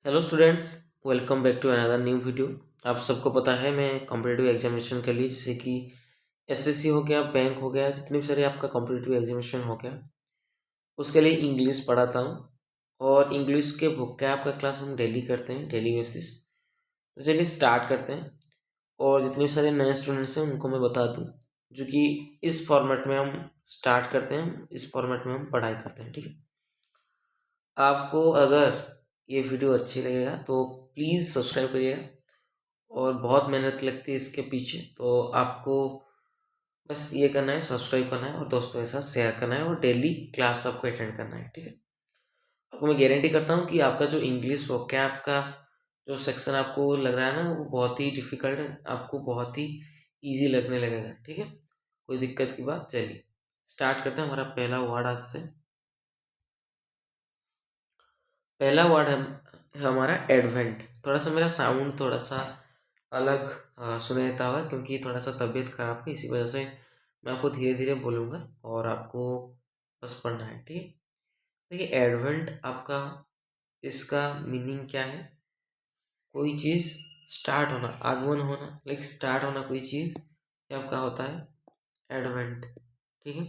Hello students, welcome back to another new video. आप सबको पता है मैं कॉम्पिटिटिव एग्जामिनेशन के लिए जैसे कि एसएससी हो गया, बैंक हो गया, जितने भी सारे आपका कॉम्पिटिटिव एग्जामिनेशन हो गया उसके लिए इंग्लिश पढ़ाता हूँ। और इंग्लिश के वोकैब का क्लास हम डेली करते हैं, डेली बेसिस। तो चलिए स्टार्ट करते हैं। और जितने भी सारे नए स्टूडेंट्स हैं उनको मैं बता दूँ जो कि इस फॉर्मेट में हम स्टार्ट करते हैं, इस फॉर्मेट में हम पढ़ाई करते हैं, ठीक है। आपको अगर ये वीडियो अच्छी लगेगा तो प्लीज़ सब्सक्राइब करिएगा। और बहुत मेहनत लगती है इसके पीछे, तो आपको बस ये करना है, सब्सक्राइब करना है और दोस्तों के साथ शेयर करना है और डेली क्लास आपको अटेंड करना है, ठीक है। आपको मैं गारंटी करता हूँ कि आपका जो इंग्लिश वोकैब का जो सेक्शन आपको लग रहा है ना वो बहुत ही डिफिकल्ट है, आपको बहुत ही ईजी लगने लगेगा, ठीक है। कोई दिक्कत की बात, चलिए स्टार्ट करते हैं। हमारा पहला वर्ड आज से, पहला वर्ड है हमारा एडवेंट। थोड़ा सा मेरा साउंड थोड़ा सा अलग सुनाई देता होगा क्योंकि थोड़ा सा तबीयत खराब है, इसी वजह से मैं आपको धीरे धीरे बोलूँगा और आपको बस पढ़ना है, ठीक है। देखिए एडवेंट आपका, इसका मीनिंग क्या है? कोई चीज़ स्टार्ट होना, आगमन होना, लाइक स्टार्ट होना कोई चीज़, क्या आपका होता है एडवेंट, ठीक है।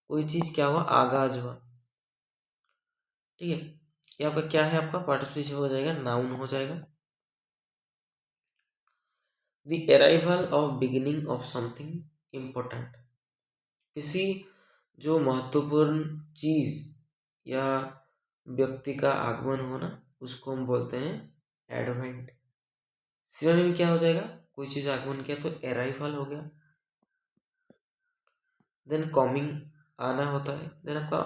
कोई चीज़ क्या हुआ, आगाज हुआ, ठीक है। ये आपका क्या है, आपका पार्टिसिपल हो जाएगा, नाउन हो जाएगा। The arrival of beginning of something important, किसी जो महत्वपूर्ण चीज या व्यक्ति का आगमन होना, उसको हम बोलते हैं एडवेंट। सिनोनिम क्या हो जाएगा, कोई चीज आगमन किया तो अराइवल हो गया। देन कमिंग, आना होता है। देन आपका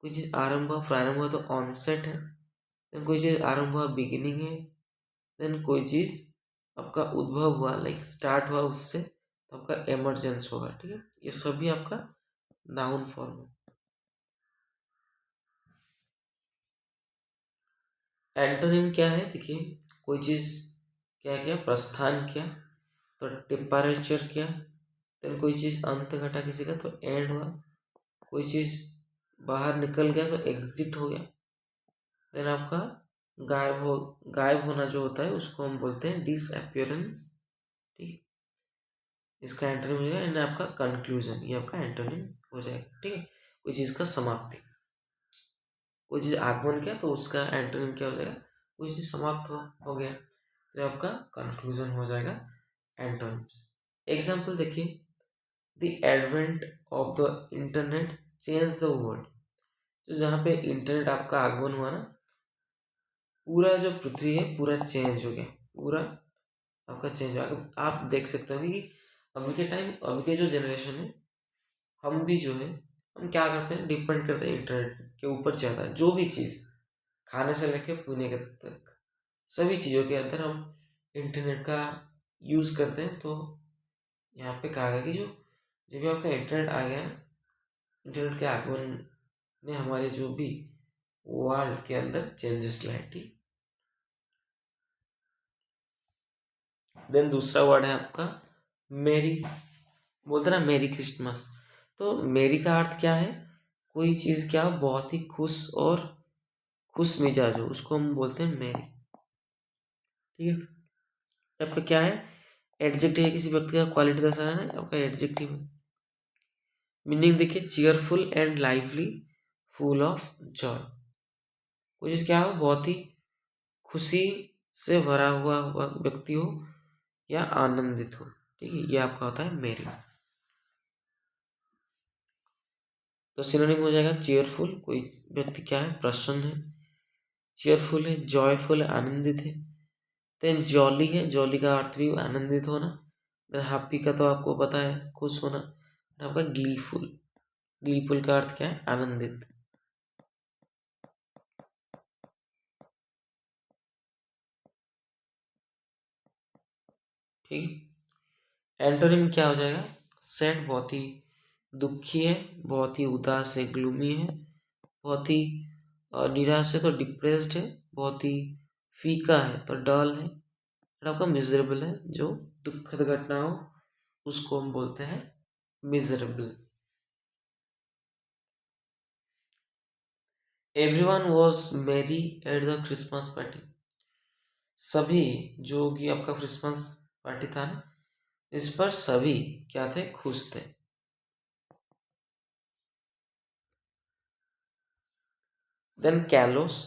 कोई चीज आरंभ हुआ, प्रारंभ हुआ तो ऑनसेट है। देन कोई चीज आरंभ हुआ, बिगिनिंग है। देन कोई चीज आपका उद्भव हुआ, लाइक स्टार्ट हुआ उससे, तो आपका एमरजेंस होगा, ठीक है। ये सभी आपका नाउन फॉर्म है। एंटोनिम क्या है, देखिए कोई चीज क्या किया, प्रस्थान किया तो टेम्परेचर किया। देन कोई चीज अंत घटा किसी का तो एंड हुआ। कोई चीज बाहर निकल गया तो एग्जिट हो गया। देन आपका गायब होना जो होता है उसको हम बोलते हैं डिसअपियरेंस, ठीक है। इसका एंटोनिम हो जाएगा। एंड आपका कंक्लूजन, ये आपका एंटोनिम हो जाएगा, ठीक है। कोई चीज का समाप्ति, कोई चीज आगमन किया तो उसका एंटोनिम क्या हो जाएगा, कोई चीज समाप्त हो गया तो आपका कंक्लूजन हो जाएगा एंटोनिम्स। एग्जाम्पल देखिए, the advent of the internet change the world. तो जहाँ पे इंटरनेट आपका आगमन हुआ ना, पूरा जो पृथ्वी है पूरा चेंज हो गया, पूरा आपका चेंज हो गया। आप देख सकते हो कि अभी के टाइम, अभी के जो जनरेशन है, हम भी जो है, हम क्या करते हैं, डिपेंड करते हैं इंटरनेट के ऊपर ज़्यादा है। जो भी चीज़ खाने से लेके पीने के तक सभी चीज़ों के अंदर हम इंटरनेट का यूज़ करते हैं। तो यहाँ पे कहा गया कि जो जब भी आपका इंटरनेट आ गया ना, इंटरनेट के आगमन ने हमारे जो भी वर्ल्ड के अंदर चेंजेस लाए, ठीक। देन दूसरा वर्ड है आपका मेरी, बोलते ना मेरी क्रिसमस। तो मेरी का अर्थ क्या है, कोई चीज़ क्या बहुत ही खुश और खुश मिजाज हो, उसको हम बोलते हैं मेरी, ठीक है। आपका क्या है, एडजेक्टिव है, किसी व्यक्ति का क्वालिटी दर्शा रहा है ना, आपका एडजेक्टिव है। मीनिंग देखिए, cheerful and lively, full of Joy. कोई चीज़ क्या हो, बहुत ही खुशी से भरा हुआ हुआ व्यक्ति हो या आनंदित हो, ठीक है। ये आपका होता है मेरी। तो सिनोनिम हो जाएगा चेयरफुल, कोई व्यक्ति क्या है, प्रसन्न है। चेयरफुल है, जॉयफुल है, आनंदित है। देन जॉली है, जॉली का अर्थ भी आनंदित होना। देन हैप्पी का तो आपको पता है, खुश होना। आपका ग्लीफुल, ग्लीफुल का अर्थ क्या है, आनंदित, ठीक। एंटोनिम क्या हो जाएगा, सैड, बहुत ही दुखी है, बहुत ही उदास है, ग्लूमी है, बहुत ही निराश है तो डिप्रेस्ड है, बहुत ही फीका है तो डल है। और आपका मिजरेबल है, जो दुखद घटना हो उसको हम बोलते हैं miserable. Everyone was merry at the Christmas party. सभी जो कि आपका क्रिसमस पार्टी था ना, इस पर सभी क्या थे, खुश थे। देन कैलोस,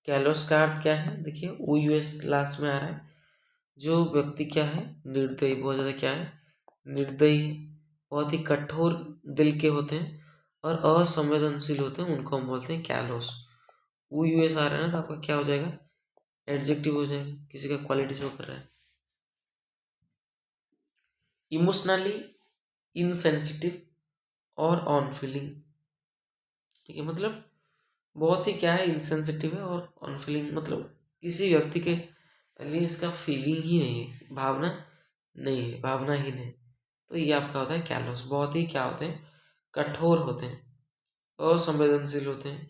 कैलोस का अर्थ क्या है, देखिए ओ यूएस लास्ट में आ रहा है। जो व्यक्ति क्या है, निर्दयी, बहुत ज़्यादा क्या है, निर्दयी, बहुत ही कठोर दिल के होते हैं और असंवेदनशील होते हैं, उनको हम बोलते हैं कैलोस। ओ यूएस आ रहा है ना, तो आपका क्या हो जाएगा, एडजेक्टिव हो जाएगा, किसी का क्वालिटी शो कर रहा है। इमोशनली इनसेंसिटिव और ऑन फीलिंग, ठीक है, मतलब बहुत ही क्या है, इंसेंसिटिव है और अनफीलिंग, मतलब किसी व्यक्ति के लिए इसका फीलिंग ही नहीं है, भावना नहीं है, भावना ही नहीं। तो ये आपका होता है कैलोस, बहुत ही क्या होते हैं, कठोर होते हैं, असंवेदनशील होते हैं।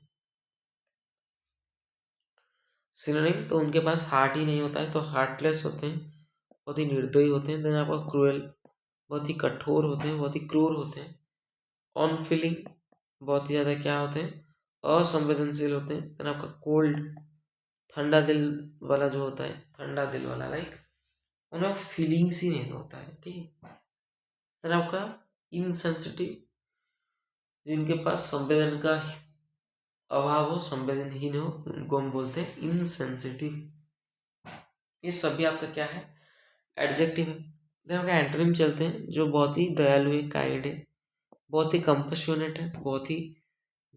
सिनोनिम, तो उनके पास हार्ट ही नहीं होता है, तो हार्टलेस होते हैं, बहुत ही निर्दयी होते हैं। देन आपका क्रूएल, बहुत ही कठोर होते हैं, बहुत ही क्रूर होते हैं। ऑन फीलिंग, बहुत ही ज़्यादा क्या होते हैं, असंवेदनशील होते हैं। देन आपका कोल्ड, ठंडा दिल वाला जो होता है, ठंडा दिल वाला, लाइक उन्हें फीलिंग्स ही नहीं होता है, ठीक है। फिर आपका इनसेंसिटिव, जिनके पास संवेदन का अभाव हो, संवेदनहीन हो, उनको हम बोलते हैं इनसेंसिटिव। ये सभी आपका क्या है, एडजेक्टिव है। फिर आपका एंटोनिम चलते हैं, जो बहुत ही दयालु है, काइंड है, बहुत ही कंपैशनेट है, बहुत ही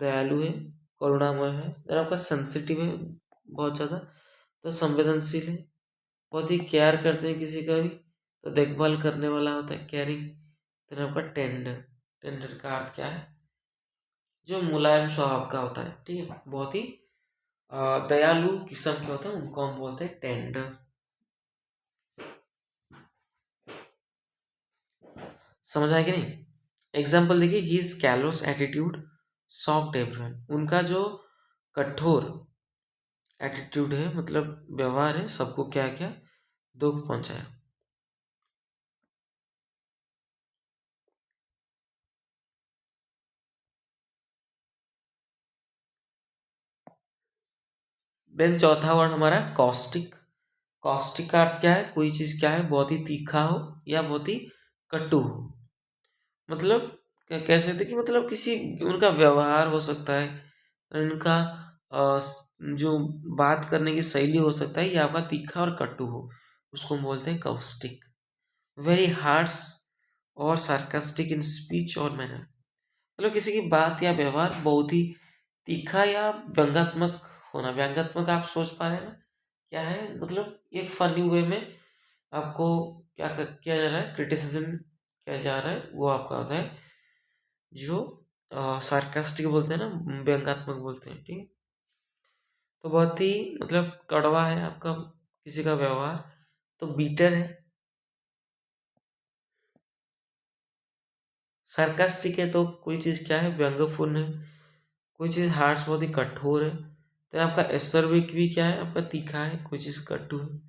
दयालु है, करुणामय है। फिर आपका सेंसिटिव है, बहुत ज़्यादा, तो संवेदनशील है, बहुत ही केयर करते हैं किसी का भी, तो देखभाल करने वाला होता है, केयरिंग। फिर आपका टेंडर, टेंडर का अर्थ क्या है, जो मुलायम स्वभाव का होता है, ठीक है, बहुत ही दयालु किस्म के होते हैं, उनको हम बोलते हैं टेंडर। समझ आया कि नहीं? एग्जाम्पल देखिए, his callus attitude soft everyone, उनका जो कठोर एटीट्यूड है, मतलब व्यवहार है, सबको क्या क्या दुख पहुंचाया। देन चौथा वर्ड हमारा कॉस्टिक। कॉस्टिक का अर्थ क्या है, कोई चीज क्या है, बहुत ही तीखा हो या बहुत ही कटु हो। मतलब कैसे थे कि मतलब किसी, उनका व्यवहार हो सकता है, उनका जो बात करने की शैली हो सकता है, ये आपका तीखा और कटु हो, उसको हम बोलते हैं कॉस्टिक। वेरी हार्श और सार्कास्टिक इन स्पीच और मैनर, मतलब किसी की बात या व्यवहार बहुत ही तीखा या व्यंग्यात्मक होना। व्यंग्यात्मक आप सोच पा रहे हैं ना, क्या है, मतलब एक फनी वे में आपको क्या किया जा रहा है, क्रिटिसिज्म किया जा रहा है, वो आपका होता है जो सार्कास्टिक बोलते हैं ना, व्यंग्यात्मक बोलते हैं, ठीक है। तो बहुत ही मतलब कड़वा है आपका किसी का व्यवहार, तो बीटर है। सार्कास्टिक है तो कोई चीज़ क्या है, व्यंग्यपूर्ण है, कोई चीज़ हार्श, बहुत ही कठोर है। देन आपका एसर्बिक भी क्या है, आपका तीखा है, कोई चीज़ कटु है,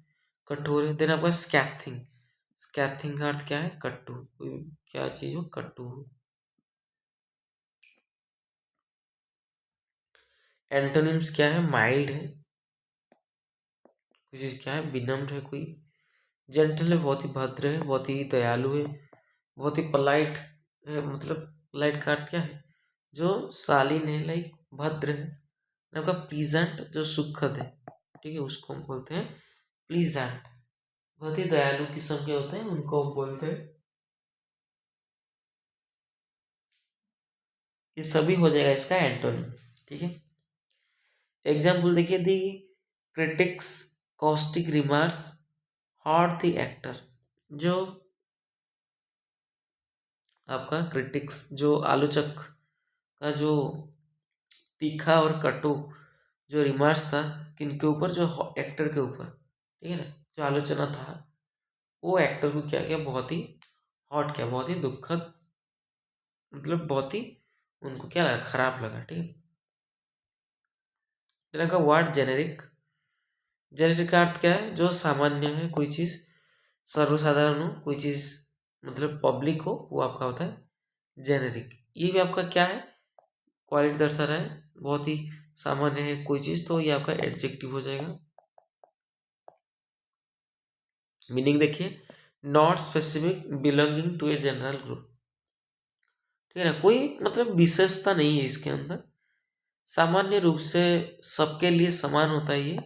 कठोर है। देन आपका स्कैथिंग, स्कैथिंग का अर्थ क्या है, कटु, कोई क्या चीज़ हो, कटु हो। एंटोनिम्स क्या है, माइल्ड है, कोई चीज़ क्या है, विनम्र है, कोई जेंटल है, बहुत ही भद्र है, बहुत ही दयालु है, बहुत ही पोलाइट है, मतलब पोलाइट का अर्थ क्या है, जो शालीन है, लाइक भद्र है। आपका प्लीजेंट, जो सुखद है, ठीक है, उसको हम बोलते हैं प्लीजेंट। बहुत ही दयालु किस्म के होते हैं, उनको हम बोलते हैं। ये सभी हो जाएगा इसका एंटोनिम, ठीक है। एग्जाम्पल देखिए, the critics caustic remarks hurt the actor, जो आपका क्रिटिक्स, जो आलोचक का जो तीखा और कटु जो रिमार्क्स था, किनके ऊपर, जो एक्टर के ऊपर, ठीक है ना, जो आलोचना था, वो एक्टर को क्या किया, बहुत ही हॉट किया, बहुत ही दुखद, मतलब बहुत ही उनको क्या लगा, खराब लगा, ठीक है। फिर का वर्ड जेनेरिक, जेनेरिक का अर्थ क्या है, जो सामान्य है, कोई चीज सर्वसाधारण हो, कोई चीज मतलब पब्लिक हो, वो आपका होता है जेनेरिक। ये भी आपका क्या है, क्वालिटी दर्शा रहा है, बहुत ही सामान्य है कोई चीज, तो ये आपका एडजेक्टिव हो जाएगा। मीनिंग देखिए, not specific belonging to a general group, ठीक है ना, कोई मतलब विशेषता नहीं है इसके अंदर, सामान्य रूप से सबके लिए समान होता है ये,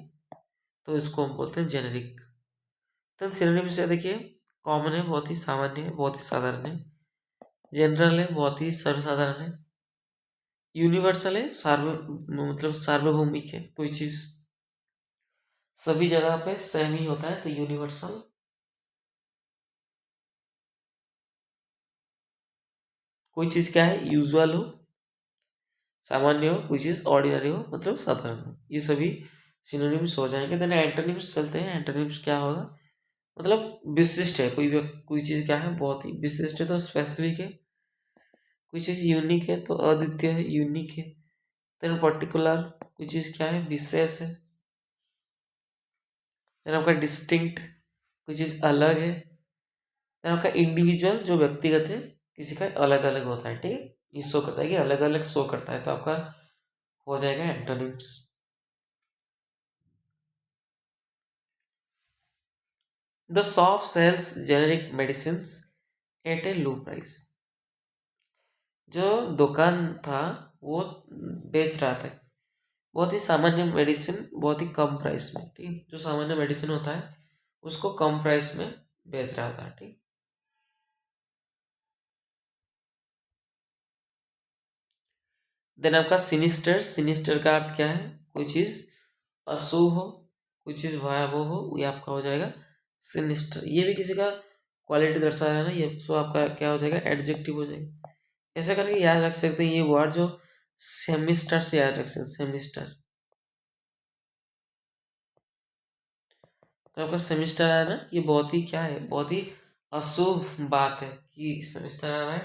तो इसको हम बोलते हैं जेनेरिक। तो सिनोनिम से देखिए, कॉमन है बहुत ही सामान्य है, बहुत ही साधारण है। जनरल है बहुत ही सर्वसाधारण है। यूनिवर्सल है मतलब सार्वभौमिक है, कोई चीज सभी जगह पे सेम ही होता है तो यूनिवर्सल। कोई चीज क्या है, यूजुअल हो, सामान्य हो, कोई चीज ऑर्डिनरी हो मतलब साधारण हो, ये सभी सिनोनिम्स हो जाएंगे। देन एंटोनिम्स चलते हैं। एंटोनिम्स क्या होगा, मतलब विशिष्ट है, कोई चीज क्या है बहुत ही विशिष्ट है तो स्पेसिफिक है, कोई चीज यूनिक है तो अद्वितीय है, यूनिक है। देन पर्टिकुलर, कोई चीज क्या है विशेष है। देन आपका डिस्टिंक्ट, कोई चीज अलग है। देन आपका इंडिविजुअल, जो व्यक्तिगत है, किसी का अलग अलग होता है, ठीक है, ये शो करता है कि अलग अलग शो करता है, तो आपका हो जाएगा antonyms. The shop sells generic medicine at a low price, जो दुकान था वो बेच रहा था बहुत ही सामान्य मेडिसिन बहुत ही कम प्राइस में, ठीक, जो सामान्य मेडिसिन होता है उसको कम प्राइस में बेच रहा था, ठीक। देन आपका सिनिस्टर, सिनिस्टर का अर्थ क्या है, कोई चीज अशुभ हो, कोई चीज भयावह हो, ये आपका हो जाएगा सिनिस्टर। ये भी किसी का क्वालिटी दर्शा रहा है ना, ये सो आपका क्या हो जाएगा, एडजेक्टिव हो जाएगा। ऐसा करके याद रख सकते हैं ये वर्ड, जो सेमिस्टर से याद रख सकते हैं, सेमिस्टर। तो आपका सेमिस्टर आ रहा है ना, ये बहुत ही क्या है, बहुत ही अशुभ बात है कि सेमिस्टर आ रहा है,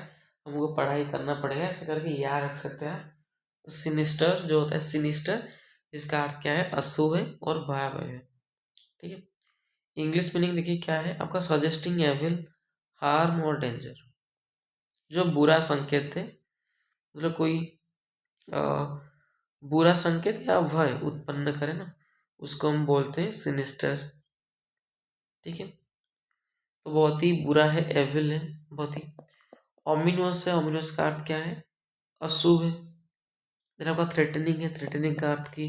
हमको पढ़ाई करना पड़ेगा, ऐसे करके याद रख सकते हैं आप। सिनिस्टर जो होता है, सिनिस्टर, इसका अर्थ क्या है, अशुभ है और भयावह है, ठीक है। इंग्लिश मीनिंग देखिए क्या है आपका, सजेस्टिंग एविल, हार्म और डेंजर, जो बुरा संकेत है, मतलब कोई अ, बुरा संकेत या भय उत्पन्न करे ना, उसको हम बोलते हैं सिनिस्टर, ठीक है। तो बहुत ही बुरा है, एविल है, बहुत ही ओमिनस है, ओमिनस का अर्थ क्या है, अशुभ है। देन आपका थ्रेटनिंग है, थ्रेटनिंग का अर्थ की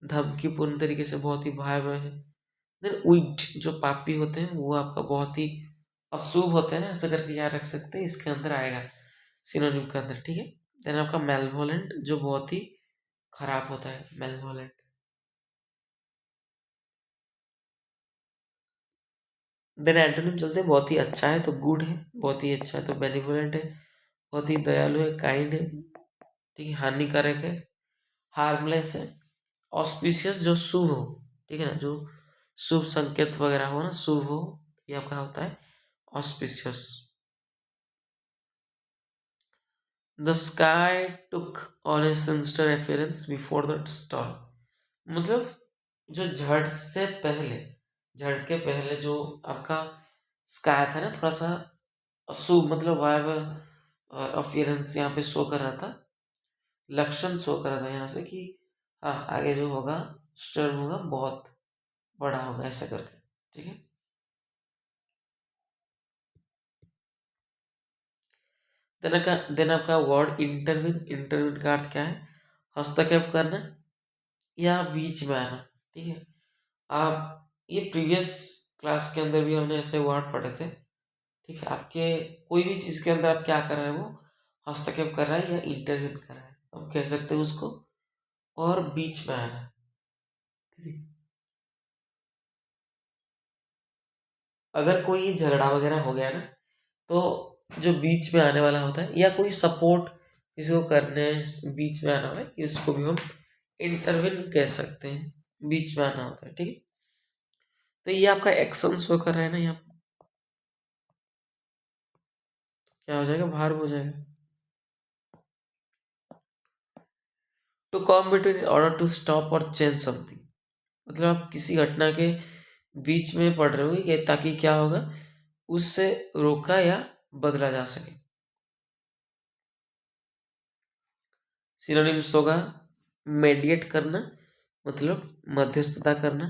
धमकीपूर्ण तरीके से बहुत ही भयावह है। देन विक्ट, जो पापी होते हैं वो आपका बहुत ही अशुभ होते हैं, ऐसा करके याद रख सकते हैं, इसके अंदर आएगा सिनोनिम के अंदर, ठीक है। देन आपका मेलवोलेंट, जो बहुत ही खराब होता है, मेलवोलेंट। देन एंटोनिम चलते हैं, बहुत ही अच्छा है तो गुड है, बहुत ही अच्छा है तो बेनिवोलेंट है, बहुत ही दयालु है, काइंड है, ठीक है, हानिकारक है, हार्मलेस है, ऑस्पिशियस, जो शुभ हो, ठीक है ना, जो शुभ संकेत वगैरह हो ना, शुभ हो, ये आपका होता है auspicious. The sky took on a sinister appearance before the storm, मतलब जो झड़ के पहले जो आपका स्काई था ना, थोड़ा सा अशुभ मतलब वायव अपीयरेंस यहाँ पे शो कर रहा था, लक्षण शो कर रहा था यहाँ से कि हाँ आगे जो होगा स्टर्म होगा, बहुत बड़ा होगा, ऐसा करके, ठीक है। देन आपका वर्ड इंटरविन, इंटरविन का अर्थ क्या है, हस्तक्षेप करना या बीच में आना, ठीक है। आप ये प्रीवियस क्लास के अंदर भी हमने ऐसे वर्ड पढ़े थे, ठीक है। आपके कोई भी चीज के अंदर आप क्या कर रहे हैं, वो हस्तक्षेप कर रहा है या इंटरव्यू कर रहा है, हम कह सकते हैं उसको, और बीच में आना, ठीक है। अगर कोई झगड़ा वगैरह हो गया ना, तो जो बीच में आने वाला होता है या कोई सपोर्ट किसी को करने बीच में आना वाला है, इसको भी हम इंटरविन कह सकते हैं, बीच में आना होता है, ठीक है। तो ये आपका एक्शन शो कर रहा है ना, यहाँ पे क्या हो जाएगा, भार हो जाएगा। To come between order to stop और चेंज समथिंग, मतलब आप किसी घटना के बीच में पढ़ रहे हो ताकि क्या होगा, उससे रोका या बदला जा सके। सिनोनिम्स होगा, मेडिएट करना मतलब मध्यस्थता करना,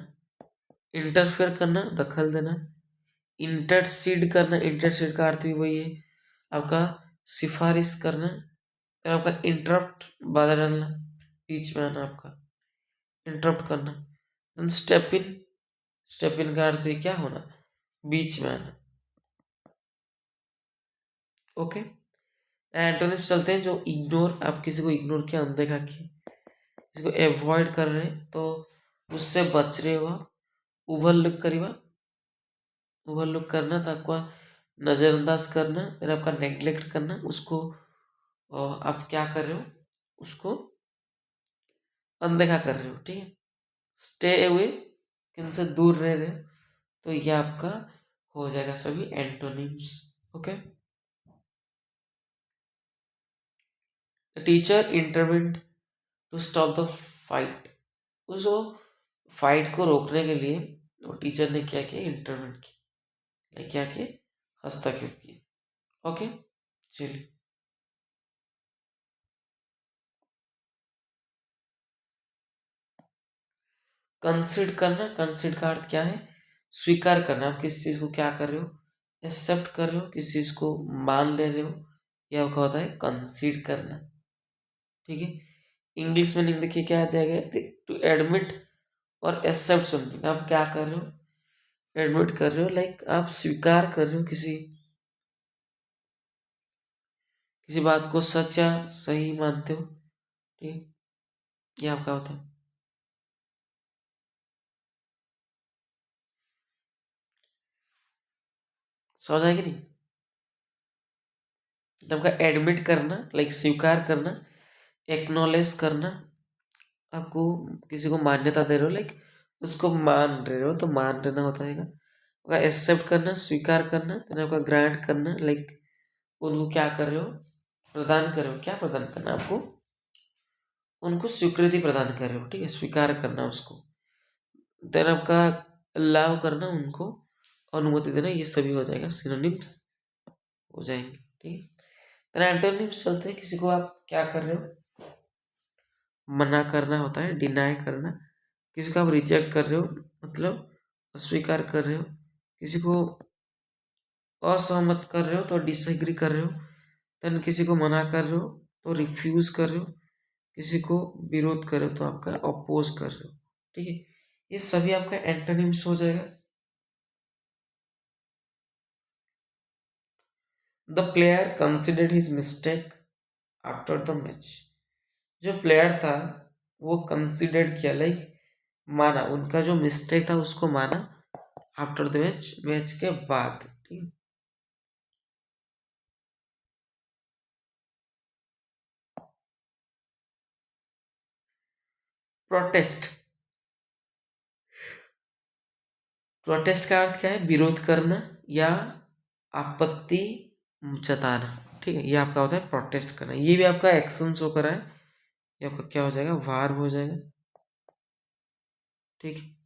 इंटरफेयर करना दखल देना, इंटरसीड करना, इंटरसीड का अर्थ भी वही है आपका सिफारिश करना, फिर आपका इंटरप्ट बाधा डालना, बीच में आना आपका इंटरप्ट करना। देन स्टेप इन का अर्थ है क्या होना, बीच में आना। ओके, एंटोनिम्स चलते हैं। जो इग्नोर, आप किसी को इग्नोर किया, अनदेखा किया, किसी को एवॉइड कर रहे हैं तो उससे बच रहे हो, ओवरलुक करीबा, ओवरलुक करना तो आपका नज़रअंदाज करना, फिर आपका नेग्लेक्ट करना, उसको आप क्या कर रहे हो, उसको अनदेखा कर रहे हो, ठीक है। स्टे अवे, किनसे दूर रह रहे हो, तो ये आपका हो जाएगा सभी antonyms. Okay, the teacher intervened to stop the fight. उसको फाइट को रोकने के लिए वो टीचर ने क्या किया, इंटरवेंट किया, क्या किया, हस्तक्षेप किया। ओके, चलिए। कंसीड करना, कंसीड का अर्थ क्या है, स्वीकार करना। आप किसी चीज को क्या कर रहे हो, एक्सेप्ट कर रहे हो, किसी चीज को मान ले रहे हो, यह आपका होता है कंसीड करना, ठीक है। इंग्लिश में नहीं, देखिए क्या दिया गया, टू एडमिट और एक्सेप्ट समथिंग। आप क्या कर रहे हो, एडमिट कर रहे हो, लाइक आप स्वीकार कर रहे हो किसी किसी बात को सच या सही मानते हो, ठीक है, ये आपका होता है। समझ आएगी नहीं, आपका एडमिट करना, लाइक स्वीकार करना, एक्नॉलेज करना, आपको किसी को मान्यता दे रहे हो, लाइक उसको मान रहे हो, तो मान लेना होता है। आपका एक्सेप्ट करना, स्वीकार करना, then आपका ग्रांट करना, लाइक उनको क्या कर रहे हो, प्रदान कर रहे हो, क्या प्रदान करना, आपको उनको स्वीकृति प्रदान कर रहे हो, ठीक है, स्वीकार करना उसको। देन आपका अलाउ करना, उनको अनुमति देना, ये सभी हो जाएगा, सिनोनिम्स हो जाएंगे, ठीक है। देन एंटोनिम्स चलते हैं, किसी को आप क्या कर रहे हो, मना करना होता है, डिनाई करना। किसी को आप रिजेक्ट कर रहे हो, मतलब अस्वीकार कर रहे हो। किसी को असहमत कर रहे हो तो डिसएग्री कर रहे हो। देन किसी को मना कर रहे हो तो रिफ्यूज कर रहे हो। किसी को विरोध कर रहे हो तो आपका अपोज कर रहे हो, ठीक है। ये सभी आपका एंटोनिम्स हो जाएगा। The player considered his mistake after the match. जो प्लेयर था वो कंसिडर्ड किया, लाइक माना, उनका जो मिस्टेक था उसको माना, आफ्टर द मैच, मैच के बाद, ठीक है। प्रोटेस्ट, प्रोटेस्ट का अर्थ क्या है, विरोध करना या आपत्ति जताना, ठीक है, ये आपका होता है प्रोटेस्ट करना। ये भी आपका एक्शन शो करा है, ये आपका क्या हो जाएगा, वर्ब हो जाएगा, ठीक है।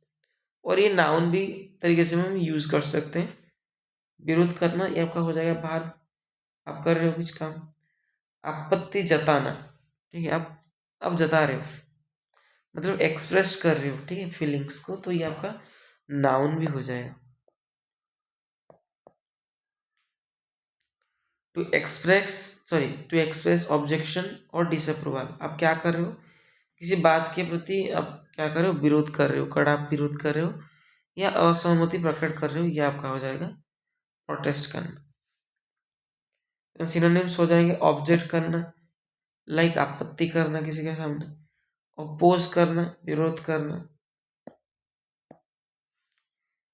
और ये नाउन भी तरीके से हम यूज कर सकते हैं। विरोध करना ये आपका हो जाएगा वर्ब, आप कर रहे हो कुछ काम। आपत्ति जताना, ठीक है, आप जता रहे हो, मतलब एक्सप्रेस कर रहे हो, ठीक है, फीलिंग्स को, तो ये आपका नाउन भी हो जाएगा। टू एक्सप्रेस ऑब्जेक्शन और डिसअप्रूवल, आप क्या कर रहे हो, किसी बात के प्रति आप क्या कर रहे हो, विरोध कर रहे हो, कड़ा विरोध कर रहे हो या असहमति प्रकट कर रहे हो, ये आपका हो जाएगा प्रोटेस्ट करना। सिनोनिम्स हो जाएंगे, ऑब्जेक्ट करना, लाइक आपत्ति करना किसी के सामने, अपोज करना, विरोध करना,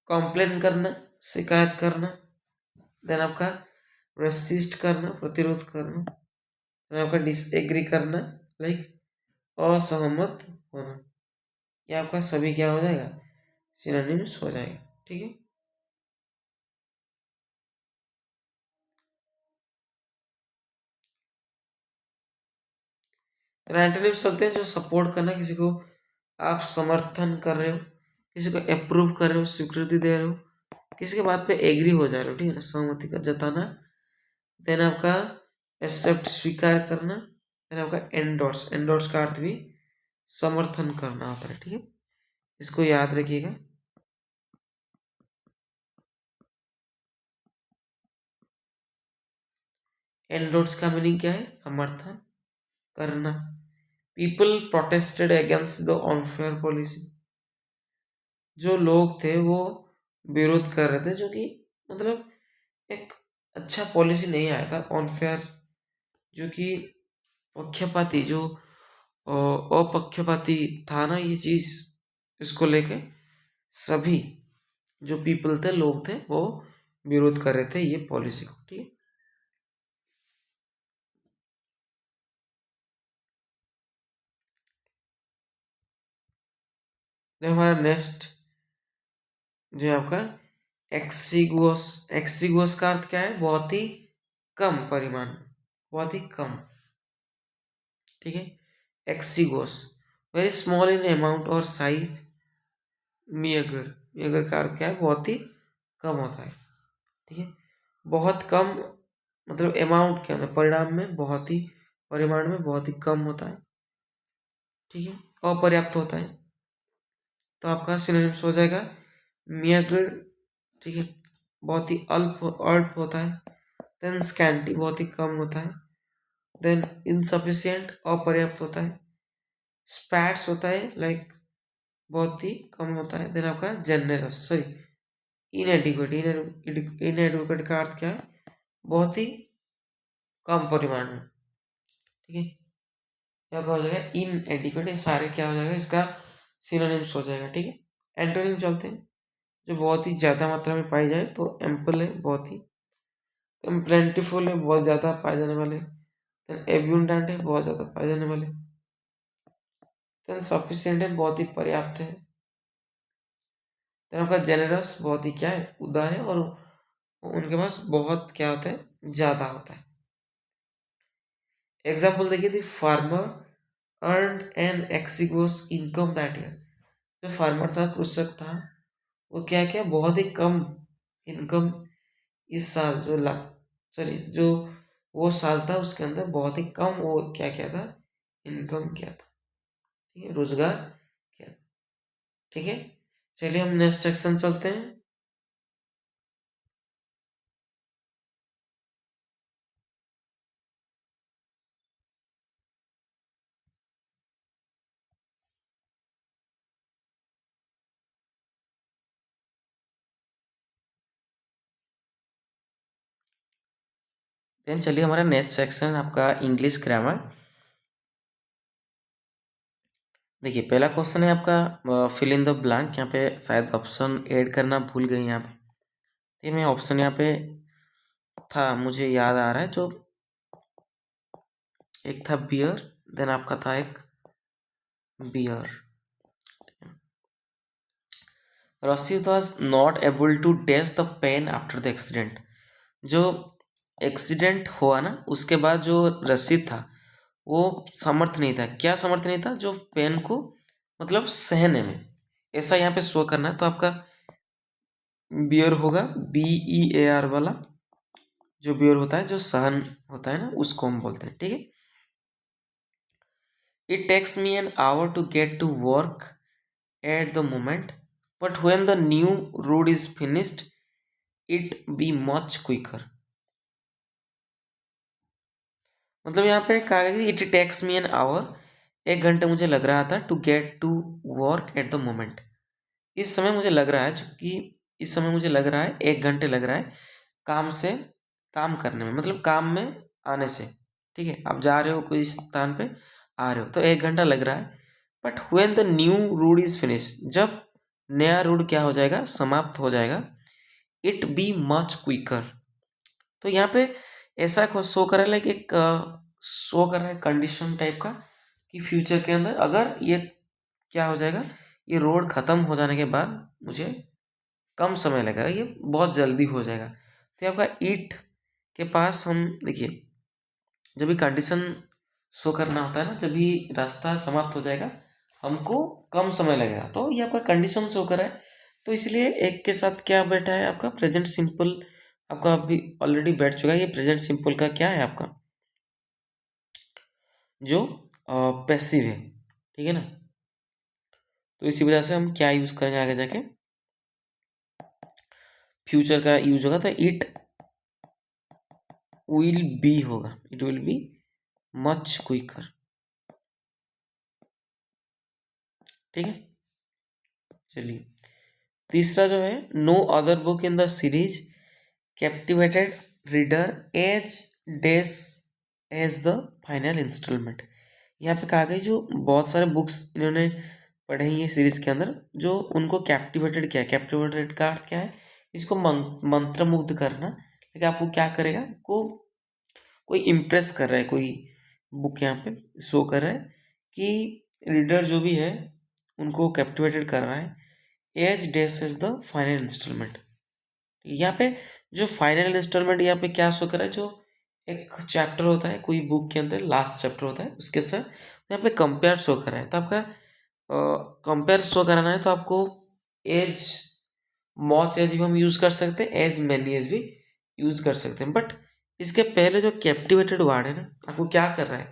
कंप्लेन करना, शिकायत करना, देन आपका रेसिस्ट करना, प्रतिरोध करना, देन आपका डिसएग्री करना, लाइक असहमत होना। ये आपका सभी क्या हो जाएगा, सिनोनिम्स हो जाएगा, ठीक है। एंटोनिम्स चलते हैं, जो सपोर्ट करना, किसी को आप समर्थन कर रहे हो, किसी को अप्रूव कर रहे हो, स्वीकृति दे रहे हो, किसी के बात पे एग्री हो जा रहे हो, ठीक है ना, सहमति का जताना। देन आपका एक्सेप्ट, स्वीकार करना। देन आपका एंडोर्स, एंडोर्स का अर्थ भी समर्थन करना होता है, ठीक है, इसको याद रखिएगा। एंडोट्स का मीनिंग क्या है? समर्थन करना। People protested against the unfair policy, जो लोग थे वो विरोध कर रहे थे, जो कि मतलब एक अच्छा पॉलिसी नहीं आया था, अनफेयर, जो कि पक्षपाती, जो अपक्षपाती था ना ये चीज, इसको लेके सभी जो पीपल थे, लोग थे, वो विरोध कर रहे थे ये पॉलिसी को। ठीक है, तो हमारा नेक्स्ट जो है आपका एक्सिगुअस। एक्सिगुअस का अर्थ क्या है? बहुत ही कम परिमाण, बहुत ही कम। ठीक है, एक्सिगुअस, वेरी स्मॉल इन अमाउंट और साइज। मियगर, मियगर का अर्थ क्या है? बहुत ही कम होता है। ठीक है, बहुत कम, मतलब अमाउंट के अंदर, परिणाम में बहुत ही, परिमाण में बहुत ही कम होता है। ठीक है, अपर्याप्त होता है, तो आपका सिनोनिम्स हो जाएगा मियगर। ठीक है, बहुत ही अल्प अल्प होता है। देन स्कैंटी, बहुत ही कम होता है। देन इनसफिशिएंट, अपर्याप्त होता है। स्पैट्स होता है लाइक बहुत ही कम होता है। देन आपका जेनरस, सॉरी, इनएडिक्वेट। इनएडिक्वेट का अर्थ क्या है? बहुत ही कम परिमाण में। ठीक है, क्या हो जाएगा? इनएडिक्वेट, ये सारे क्या हो जाएगा? इसका सिनोनिम्स हो जाएगा। ठीक है, एंटोनिम चलते हैं। जो बहुत ही ज्यादा मात्रा में पाई जाए तो एम्पल है, बहुत ही। प्लेंटीफुल है, बहुत ज्यादा पाए जाने वाले। एब्यूंडेंट है, बहुत ज्यादा पाए जाने वाले। सफिशिएंट है, बहुत ही पर्याप्त है। आपका जेनरस, बहुत ही क्या है? उदार है, और उनके पास बहुत क्या होता है? ज्यादा होता है। एग्जाम्पल देखिए, the farmer earn an exiguous income that year. जो फार्मर था, कृषक था, वो क्या क्या बहुत ही कम इनकम इस साल, जो सॉरी, जो वो साल था उसके अंदर बहुत ही कम वो क्या क्या था? इनकम क्या था? ठीक है, रोजगार क्या था? ठीक है, चलिए हम नेक्स्ट सेक्शन चलते हैं। देन चलिए हमारा नेक्स्ट सेक्शन आपका इंग्लिश ग्रामर। देखिए, पहला क्वेश्चन है आपका फिल इन द ब्लैंक। यहाँ पे शायद ऑप्शन ऐड करना भूल गए यहाँ पे, ये मैं ऑप्शन यहाँ पे था, मुझे याद आ रहा है। जो एक था बियर, देन आपका था एक bear. Rashid was not able to dash the pen after the accident. जो एक्सीडेंट हुआ ना, उसके बाद जो रशीद था, वो समर्थ नहीं था। क्या समर्थ नहीं था? जो पेन को मतलब सहने में, ऐसा यहाँ पे शो करना है। तो आपका बियर होगा BEAR वाला। जो बियर होता है, जो सहन होता है ना, उसको हम बोलते हैं। ठीक है, it takes me an hour to get to work at the moment, but when the new road is finished it be much quicker. मतलब यहाँ पे कहा गया कि it takes me an hour, 1 घंटा मुझे लग रहा था, to get to work at the moment. इस समय मुझे लग रहा है, चूंकि इस समय मुझे लग रहा है 1 घंटे लग रहा है काम से, काम करने में, मतलब काम में आने से। ठीक है, आप जा रहे हो कोई स्थान पे, आ रहे हो, तो 1 घंटा लग रहा है। But when the new route is finish, जब नया रूट क्या हो जाएगा? समाप्त हो जाएगा। It be much quicker. तो यहाँ पे ऐसा शो कर रहा है कि एक शो कर रहा है कंडीशन टाइप का, कि फ्यूचर के अंदर अगर ये क्या हो जाएगा, ये रोड खत्म हो जाने के बाद मुझे कम समय लगेगा, ये बहुत जल्दी हो जाएगा। तो आपका ईट के पास हम देखिए, जब भी कंडीशन शो करना होता है ना, जब भी रास्ता समाप्त हो जाएगा, हमको कम समय लगेगा, तो ये आपका कंडीशन शो कर रहा है। तो इसलिए एक के साथ क्या बैठा है? आपका प्रेजेंट सिंपल आपका अभी ऑलरेडी बैठ चुका है। ये प्रेजेंट सिंपल का क्या है? आपका जो पैसिव है। ठीक है ना, तो इसी वजह से हम क्या यूज करेंगे आगे जाके? फ्यूचर का यूज होगा, तो इट विल बी होगा, it will be much quicker. ठीक है, चलिए तीसरा जो है, no other book in the series captivated reader as does as the final installment. यहाँ पे कहा गई जो बहुत सारे बुक्स इन्होंने पढ़े हैं सीरीज के अंदर, जो उनको कैप्टिवेटेड किया है। कैप्टिवेटेड का अर्थ क्या है, इसको मंत्रमुग्ध करना। लेकिन आपको क्या करेगा, को कोई इम्प्रेस कर रहा है, कोई बुक यहाँ पे शो कर रहा है कि रीडर जो भी है उनको कैप्टिवेटेड कर रहा है। As does is the final installment. यहाँ पे जो फाइनल इंस्टॉलमेंट यहाँ पे क्या शो कर रहा है, जो एक चैप्टर होता है कोई बुक के अंदर, लास्ट चैप्टर होता है उसके साथ यहाँ पे कंपेयर शो कर रहा है। तो आपका कंपेयर शो कराना है तो आपको एज मॉच एज भी हम यूज़ कर सकते हैं, एज मैनी एज भी यूज़ कर सकते हैं। बट इसके पहले जो कैप्टिवेटेड वर्ड है ना, आपको क्या कर रहा है,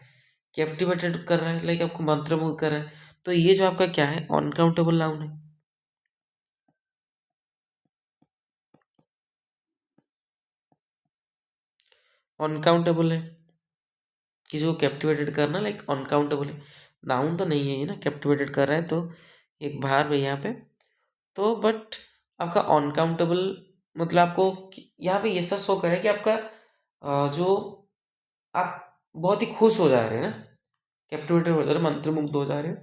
कैप्टिवेटेड कर रहा है, लाइक आपको मंत्रमुग्ध कर रहा है। तो ये जो आपका क्या है, अनकाउंटेबल नाउन है। अनकाउंटेबल है, किसी को कैप्टिवेटेड करना लाइक अनकाउंटेबल है, नाउन तो नहीं है ये ना, कैप्टिवेटेड कर रहा है तो एक भार है यहाँ पे। तो बट आपका अनकाउंटेबल मतलब आपको यहाँ पे ये सब शो करे कि आपका जो आप बहुत ही खुश हो जा रहे हैं ना, कैप्टिवेटेड हो जा रहे, मंत्रमुग्ध हो जा रहे हो।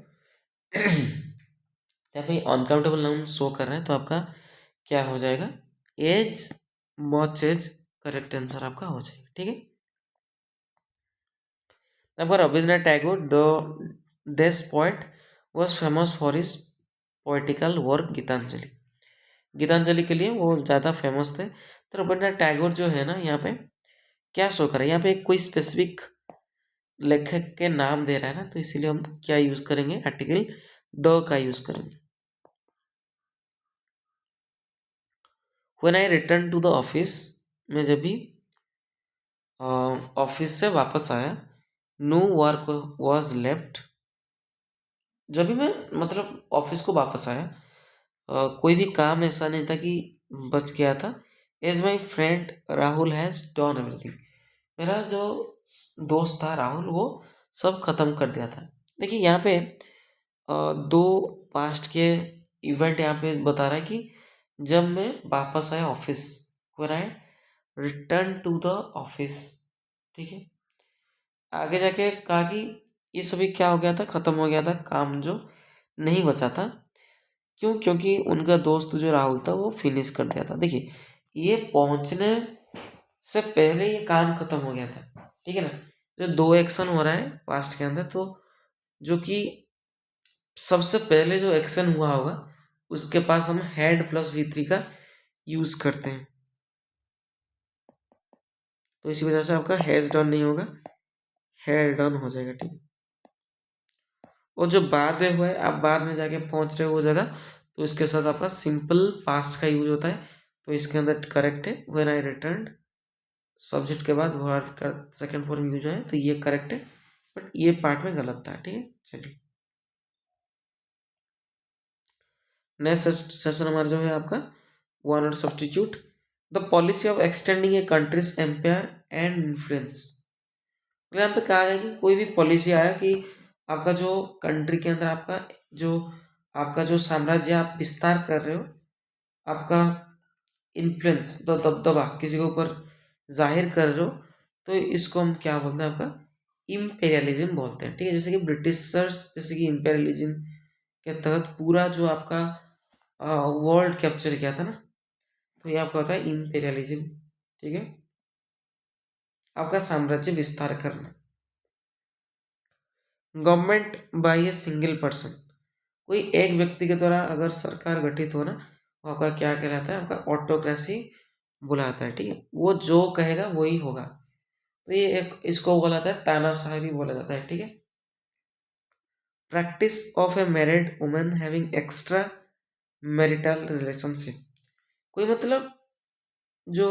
यहाँ पे अनकाउंटेबल नाउन शो कर रहे हैं तो आपका क्या हो जाएगा, as much as correct answer आपका हो जाएगा। ठीक है, आपका Rabindranath Tagore the this poet was famous for his poetical work Gitanjali. Gitanjali के लिए वो ज़्यादा फेमस थे। तो रविंद्रनाथ टैगोर जो है ना, यहाँ पे क्या शो कर रहा है, यहाँ पे कोई स्पेसिफिक लेखक के नाम दे रहा है ना, तो इसीलिए हम क्या यूज़ करेंगे, आर्टिकल द का यूज़ करेंगे। When I return to the office, मैं जब भी ऑफिस से वापस आया, नो वर्क वॉज लेफ्ट। जब भी मैं मतलब ऑफिस को वापस आया, कोई भी काम ऐसा नहीं था कि बच गया था। As my friend Rahul has done everything, मेरा जो दोस्त था राहुल, वो सब खत्म कर दिया था। देखिए यहाँ पे दो पास्ट के इवेंट यहाँ पे बता रहा है कि जब मैं वापस आया office, when I return to the office. ठीक है, आगे जाके कहा कि ये सभी क्या हो गया था, खत्म हो गया था, काम जो नहीं बचा था। क्यों, क्योंकि उनका दोस्त जो राहुल था वो फिनिश कर दिया था। देखिए ये पहुंचने से पहले ये काम खत्म हो गया था। ठीक है ना, जो दो एक्शन हो रहा है पास्ट के अंदर, तो जो कि सबसे पहले जो एक्शन हुआ होगा उसके पास हम हैड प्लस V3 का यूज करते हैं। तो इसी वजह से आपका हैज डन नहीं होगा, हैड डन हो जाएगा। ठीक है, और जो बाद में हुआ है, आप बाद में जाके पहुंच रहे हो वो जगह, तो इसके साथ आपका सिंपल पास्ट का यूज होता है। तो इसके अंदर करेक्ट है, व्हेन आई रिटर्न, सब्जेक्ट के बाद वर्ड का सेकंड फॉर्म यूज है, तो ये करेक्ट है। बट ये पार्ट में गलत था। ठीक है, चलिए नेक्स्ट सेशन हमारा जो है आपका one word substitute. The policy of extending a country's empire and influence. तो यहाँ पे कहा है कि कोई भी पॉलिसी आया कि आपका जो कंट्री के अंदर जो आपका जो साम्राज्य आप विस्तार कर रहे हो, आपका इन्फ्लुएंस द दबदबा किसी के ऊपर जाहिर कर रहे हो, तो इसको हम क्या बोलते हैं, आपका इम्पेरियलिज्म बोलते हैं। ठीक है, जैसे कि ब्रिटिशर्स जैसे कि इम्पेरियलिज्म के तहत पूरा जो आपका वर्ल्ड कैप्चर किया था ना, तो ये आपका होता है इम्पेरियलिज्म। ठीक है, आपका साम्राज्य विस्तार करना। Government by a single person, कोई एक व्यक्ति के द्वारा अगर सरकार गठित हो ना, वो आपका क्या कहलाता है, आपका ऑटोक्रेसी बुलाता है। ठीक है, वो जो कहेगा वही होगा। तो ये एक इसको बोला जाता है तानाशाही भी बोला जाता है। ठीक है, practice of A married woman having extra marital relationship, कोई मतलब जो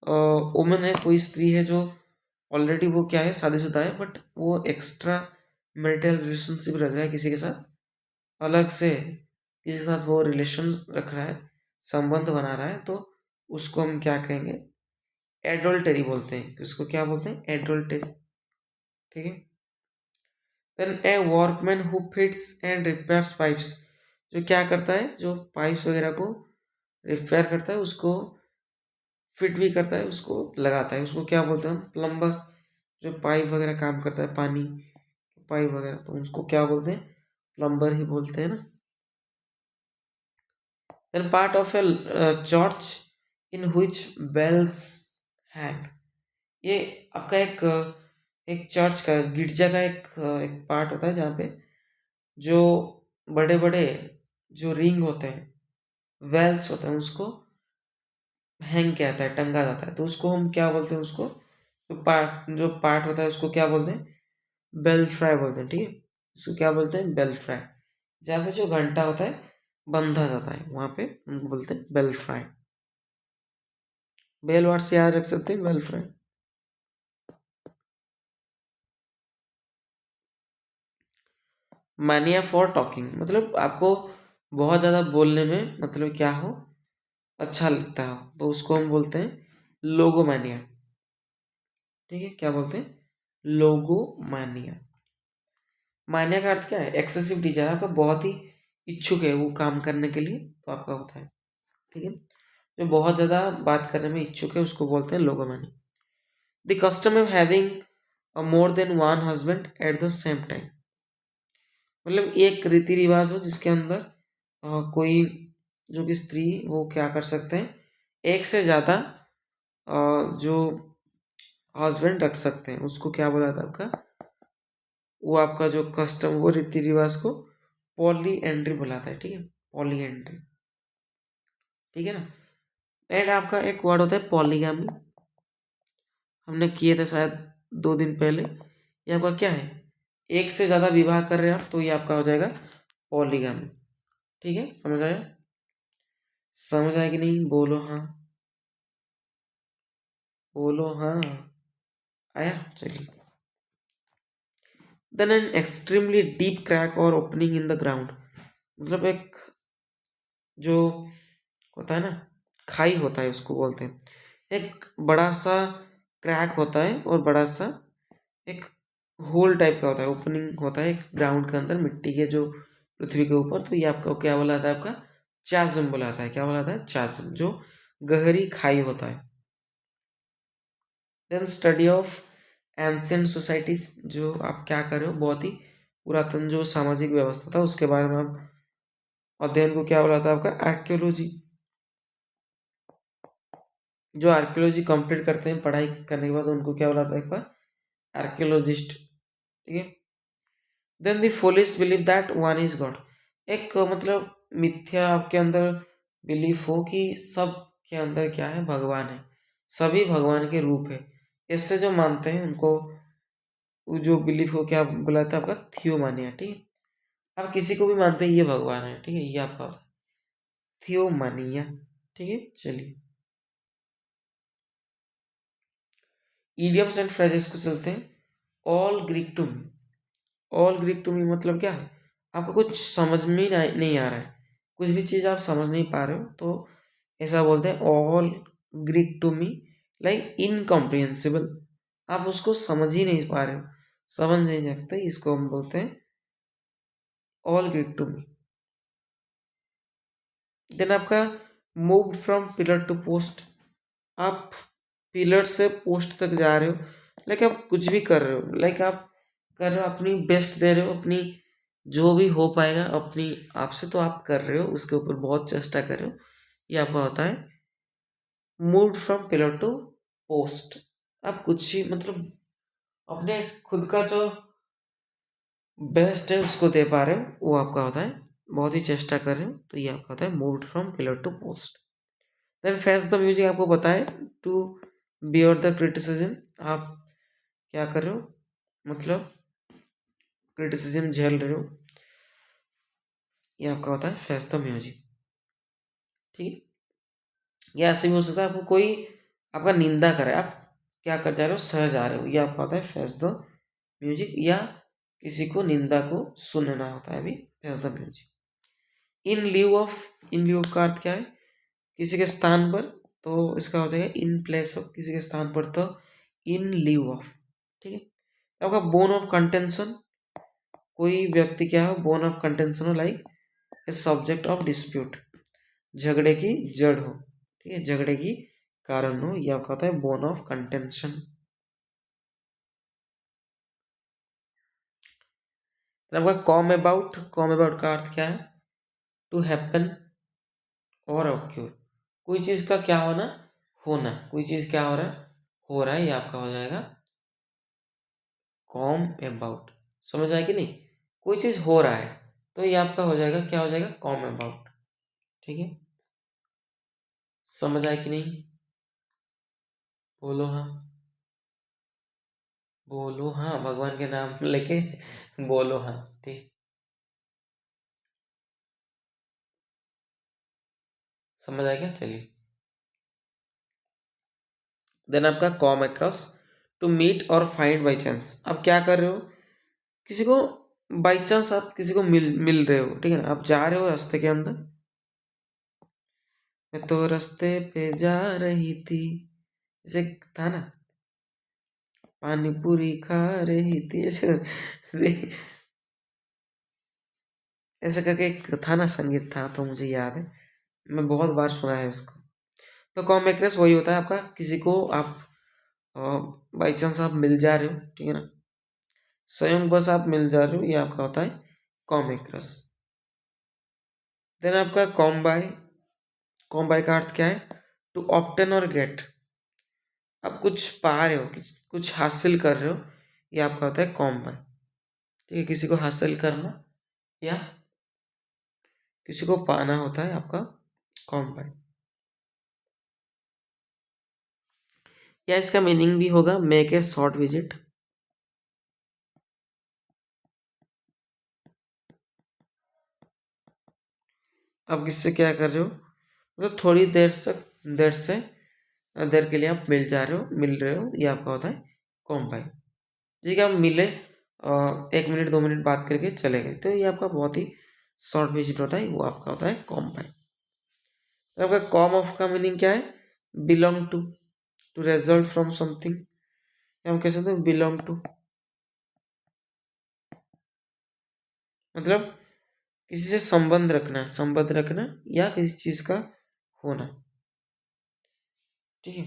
वुमन है, कोई स्त्री है जो ऑलरेडी वो क्या है, शादीशुदा है, बट वो एक्स्ट्रा मैरिटल रिलेशनशिप रख रहा है किसी के साथ, अलग से किसी के साथ वो रिलेशन रख रहा है, संबंध बना रहा है, तो उसको हम क्या कहेंगे, एडल्टरी बोलते हैं, किसको क्या बोलते हैं, एडल्टरी, ठीक है। Then a workman who fits and repairs pipes, जो क्या करता है, जो पाइप्स वगैरह को रिपेयर करता है, उसको फिट भी करता है, उसको लगाता है, उसको क्या बोलते हैं हम, प्लम्बर। जो पाइप वगैरह काम करता है, पानी पाइप वगैरह, तो उसको क्या बोलते हैं, प्लम्बर ही बोलते हैं ना। Then part of a church in which bells hang, ये आपका एक चर्च का, गिरजा का एक पार्ट होता है जहाँ पे जो बड़े बड़े जो रिंग होते हैं, वेल्स होते हैं, उसको हैंग किया जाता है, टंगा जाता है, तो उसको हम क्या बोलते हैं, उसको जो पार्ट होता है उसको क्या बोलते हैं, बेल फ्राई बोलते हैं, ठीक है। उसको क्या बोलते हैं, बेल फ्राई। जहाँ पे जो घंटा होता है बंधा जाता है, वहाँ पे उनको बोलते हैं बेल फ्राई। बेल वर्ड से याद रख सकते हैं, बेल फ्राई। मानिया फॉर टॉकिंग, मतलब आपको बहुत ज़्यादा बोलने में मतलब क्या हो, अच्छा लगता हो, तो उसको हम बोलते हैं लोगोमानिया, ठीक है। क्या बोलते हैं, लोगोमानिया। मानिया का अर्थ क्या है, एक्सेसिव डिजायर, आपका बहुत ही इच्छुक है वो काम करने के लिए, तो आपका होता है, ठीक है। जो बहुत ज़्यादा बात करने में इच्छुक है उसको बोलते हैं logomania. The custom of having more than one husband at the same time, मतलब एक रीति रिवाज हो जिसके अंदर कोई जो कि स्त्री वो क्या कर सकते हैं, एक से ज़्यादा जो हस्बैंड रख सकते हैं, उसको क्या बोला था आपका, वो आपका जो कस्टम, वो रीति रिवाज को पॉली एंट्री बुलाता है, ठीक है, पॉली एंट्री, ठीक है ना। एंड आपका एक वर्ड होता है पॉलीगामी, हमने किए थे शायद 2 दिन पहले। ये आपका क्या है, एक से ज़्यादा विवाह कर रहे हैं आप, तो ये आपका हो जाएगा पॉलीगामी, ठीक है। समझ आया, समझ आया कि नहीं, बोलो हाँ, बोलो हाँ, आया, चलिए। Then an extremely deep crack और ओपनिंग इन द ग्राउंड, मतलब एक जो होता है ना, खाई होता है, उसको बोलते हैं, एक बड़ा सा क्रैक होता है और बड़ा सा एक होल टाइप का होता है, ओपनिंग होता है एक ग्राउंड के अंदर, मिट्टी के जो पृथ्वी के ऊपर, तो ये आपका क्या बोला था, आपका चाज़म बोला था है, क्या बोला था है, चाज़म, जो गहरी खाई होता है। Then study of ancient societies, जो आप क्या कर रहे हो, बहुत ही पुरातन जो सामाजिक व्यवस्था था उसके बारे में आप अध्ययन को क्या बोला था, आपका आर्कियोलॉजी। जो आर्कियोलॉजी कंप्लीट करते हैं पढ़ाई करने के बाद, उनको क्या बोला था एक बार, आर्कियोलॉजिस्ट, ठीक है। Then the foolish believe that one is God, एक मतलब मिथ्या आपके अंदर बिलीफ हो कि सब के अंदर क्या है, भगवान है, सभी भगवान के रूप है, इससे जो मानते हैं उनको वो जो बिलीफ हो क्या बुलाता है, आपका थियोमानिया, ठीक है। आप किसी को भी मानते हैं ये भगवान है, ठीक है, ये आपका थियोमानिया, ठीक है। चलिए इडियम्स एंड फ्रेजेस को चलते हैं। All Greek to me, all Greek to me मतलब क्या है, आपको कुछ समझ में ही नहीं आ रहा है, कुछ भी चीज़ आप समझ नहीं पा रहे हो, तो ऐसा बोलते हैं all Greek to me, like incomprehensible, आप उसको समझ ही नहीं पा रहे हो, समझ नहीं सकते, इसको हम बोलते हैं all Greek to me. Then आपका move from pillar to post, आप पिलर से पोस्ट तक जा रहे हो, लाइक आप कुछ भी कर रहे हो, लाइक आप कर रहे हो, अपनी बेस्ट दे रहे हो, अपनी जो भी हो पाएगा अपनी आप से, तो आप कर रहे हो, उसके ऊपर बहुत चेष्टा कर रहे हो, ये आपका होता है move from pillar to post. आप कुछ ही मतलब अपने खुद का जो बेस्ट है उसको दे पा रहे हो, वो आपका होता है बहुत ही चेष्टा कर रहे हो, तो ये आपका होता है move from pillar to post. Then face the music, आपको बताए टू बियर द क्रिटिसिज्म, आप क्या कर रहे हो, मतलब क्रिटिसिज्म झेल रहे हो, ये आपका होता है फेस द म्यूजिक, ठीक है। या ऐसे भी हो सकता है आपको कोई आपका निंदा करे, आप क्या कर जा रहे हो, सह जा रहे हो, ये आपका होता है फेस द म्यूजिक, या किसी को निंदा को सुनना होता है भी face the music. In lieu of, in lieu का अर्थ क्या है, किसी के स्थान पर तो इसका हो जाएगा इन प्लेस ऑफ, किसी के स्थान पर, तो इन लीव ऑफ। ठीक है। आपका बोन ऑफ कंटेंशन, कोई व्यक्ति क्या हो, बोन ऑफ कंटेंशन हो, like a subject of dispute, झगड़े की जड़ हो। ठीक है, झगड़े की कारण हो, यह आपका होता है बोन ऑफ कंटेंशन। आपका कॉम अबाउट का अर्थ क्या है, टू हैपन और ऑक्यूर, कोई चीज का क्या होना, होना, कोई चीज क्या हो रहा है, ये आपका हो जाएगा कॉम अबाउट। समझ आया कि नहीं, कोई चीज हो रहा है तो ये आपका हो जाएगा, क्या हो जाएगा, कॉम अबाउट। ठीक है, समझ आया कि नहीं, बोलो हाँ, बोलो हाँ, भगवान के नाम लेके बोलो हाँ। ठीक, समझ आया क्या, चलिए। देन आपका कॉम अक्रॉस, टू मीट और फाइंड बाई चांस, आप क्या कर रहे हो, किसी को बाई चांस आप किसी को मिल मिल रहे हो। ठीक है ना, आप जा रहे हो रास्ते के अंदर, मैं तो रास्ते पे जा रही थी, जैसे था ना, पानी पूरी खा रही थी, ऐसे ऐसे करके एक था ना, संगीत था, तो मुझे याद है, मैं बहुत बार सुना है उसको। तो कॉम एक्रेस वही होता है आपका, किसी को आप बाई चांस आप मिल जा रहे हो, ठीक है ना, स्वयं बस आप मिल जा रहे हो, ये आपका होता है कॉम एक्रेस। देन आपका कॉम बाय का अर्थ क्या है, टू ऑप्टेन और गेट, आप कुछ पा रहे हो, कुछ हासिल कर रहे हो, ये आपका होता है कॉम बाय। ठीक है, किसी को हासिल करना या किसी को पाना होता है आपका कॉम बाय। या इसका मीनिंग भी होगा मेक ए शॉर्ट विजिट, आप किससे क्या कर रहे हो, मतलब थोड़ी देर से देर के लिए आप मिल रहे हो, ये आपका होता है कॉम बाय। ठीक है, आप मिले 1 मिनट 2 मिनट बात करके चले गए, तो ये आपका बहुत ही शॉर्ट विजिट होता है, वो आपका होता है कॉम बाय। तो आपका कॉम ऑफ का मीनिंग क्या है, belong to result from something, हम कह सकते हैं बिलोंग टू, मतलब किसी से संबंध रखना या किसी चीज का होना। ठीक है,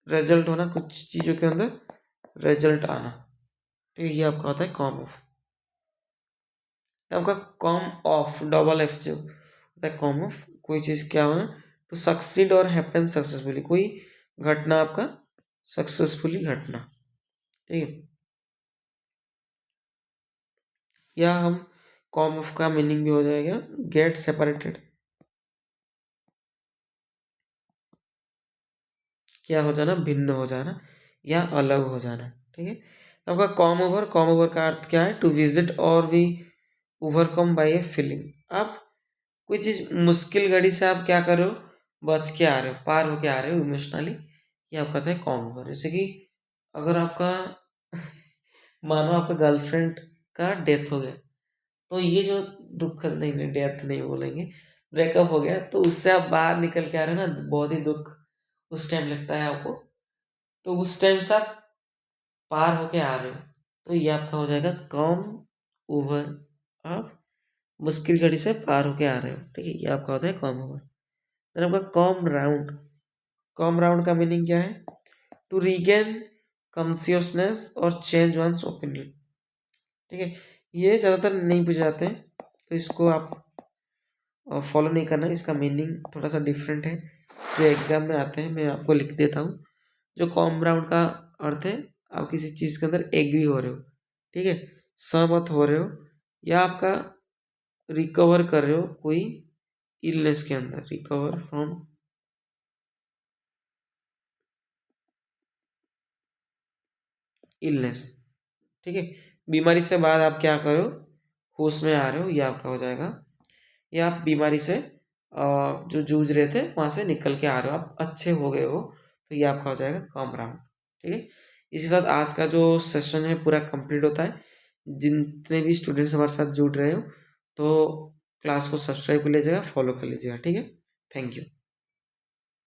रिजल्ट होना, कुछ चीजों के अंदर रिजल्ट आना। ठीक है, ये आपका होता है कॉम ऑफ। तो आपका कॉम ऑफ, डबल एफ जो होता है कॉम ऑफ, कोई चीज क्या होना, टू सक्सीड और हैपन सक्सेसफुली, कोई घटना आपका सक्सेसफुली घटना। ठीक है, या हम कॉम ऑफ का मीनिंग भी हो जाएगा गेट सेपरेटेड, क्या हो जाना, भिन्न हो जाना या अलग हो जाना। ठीक है, तो आपका कॉम ओवर का अर्थ क्या है, टू विजिट और be overcome bye a feeling, आप कोई चीज मुश्किल घड़ी से आप क्या कर रहे हो, बच के आ रहे हो, पार होके आ रहे हो इमोशनली, ये आपका था कॉम ओवर। जैसे कि अगर आपका मानो आपका गर्लफ्रेंड का डेथ हो गया, तो ये जो दुख, नहीं डेथ नहीं बोलेंगे, ब्रेकअप हो गया, तो उससे आप बाहर निकल के आ रहे हो ना, बहुत ही दुख उस टाइम लगता है आपको, तो उस टाइम से आप पार होके आ रहे हो, तो ये आपका हो जाएगा कम ओवर, आप मुश्किल घड़ी से पार होके आ रहे हो। ठीक है, ये आपका होता है कम ओवर। फिर आपका कम राउंड का मीनिंग क्या है, टू रीगेन कॉन्शियसनेस और चेंज वंस ओपिनियन। ठीक है, ये ज़्यादातर नहीं पूछे जाते हैं, तो इसको आप फॉलो नहीं करना, इसका मीनिंग थोड़ा सा डिफरेंट है, जो एग्जाम में आते हैं, मैं आपको लिख देता हूँ। जो कॉम राउंड का अर्थ है, आप किसी चीज़ के अंदर एग्री हो रहे हो, ठीक है, सहमत हो रहे हो, या आपका रिकवर कर रहे हो कोई इलनेस के अंदर, रिकवर फ्रॉम इलनेस। ठीक है, बीमारी से बाद आप क्या करो, होश में आ रहे हो, ये आपका हो जाएगा, या आप बीमारी से जो जूझ रहे थे वहां से निकल के आ रहे हो, आप अच्छे हो गए हो, तो ये आपका हो जाएगा कम राउंड। ठीक है, इसी साथ आज का जो सेशन है पूरा कंप्लीट होता है। जितने भी स्टूडेंट्स हमारे साथ जुड़ रहे हो, तो क्लास को सब्सक्राइब कर लीजिएगा, फॉलो कर लीजिएगा। ठीक है, थैंक यू।